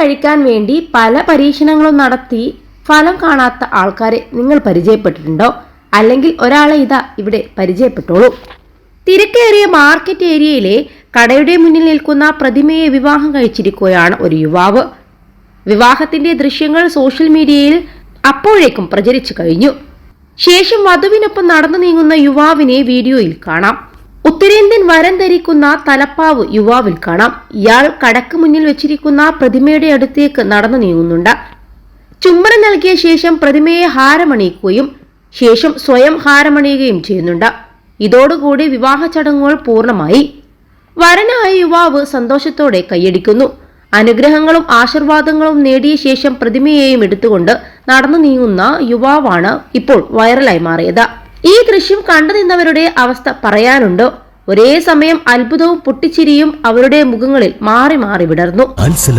കഴിക്കാൻ വേണ്ടി പല പരീക്ഷണങ്ങളും നടത്തി ഫലം കാണാത്ത ആൾക്കാരെ നിങ്ങൾ പരിചയപ്പെട്ടിട്ടുണ്ടോ? അല്ലെങ്കിൽ ഒരാളെ ഇവിടെ പരിചയപ്പെട്ടോളൂ. തിരക്കേറിയ മാർക്കറ്റ് ഏരിയയിലെ കടയുടെ മുന്നിൽ നിൽക്കുന്ന പ്രതിമയെ വിവാഹം കഴിച്ചിരിക്കുകയാണ് ഒരു യുവാവ്. വിവാഹത്തിന്റെ ദൃശ്യങ്ങൾ സോഷ്യൽ മീഡിയയിൽ അപ്പോഴേക്കും പ്രചരിച്ചു കഴിഞ്ഞു. ശേഷം വധുവിനൊപ്പം നടന്നു നീങ്ങുന്ന യുവാവിനെ വീഡിയോയിൽ കാണാം. ഉത്തരേന്ത്യൻ വരൻ ധരിക്കുന്ന തലപ്പാവ് യുവാവിൽ കാണാം. ഇയാൾ കടക്ക് മുന്നിൽ വെച്ചിരിക്കുന്ന പ്രതിമയുടെ അടുത്തേക്ക് നടന്നു നീങ്ങുന്നുണ്ട്. ചുംബനം നൽകിയ ശേഷം പ്രതിമയെ ഹാരമണിയിക്കുകയും ശേഷം സ്വയം ഹാരമണിയുകയും ചെയ്യുന്നുണ്ട്. ഇതോടുകൂടി വിവാഹ ചടങ്ങുകൾ പൂർണ്ണമായി. വരനായ യുവാവ് സന്തോഷത്തോടെ കൈയടിക്കുന്നു. അനുഗ്രഹങ്ങളും ആശീർവാദങ്ങളും നേടിയ ശേഷം പ്രതിമയെയും എടുത്തുകൊണ്ട് നടന്നു നീങ്ങുന്ന യുവാവാണ് ഇപ്പോൾ വൈറലായി മാറിയത്. ഈ ദൃശ്യം കണ്ടു നിന്നവരുടെ അവസ്ഥ പറയാനുണ്ടോ? ഒരേ സമയം അത്ഭുതവും പൊട്ടിച്ചിരിയും അവരുടെ മുഖങ്ങളിൽ മാറി മാറി വിടർന്നു.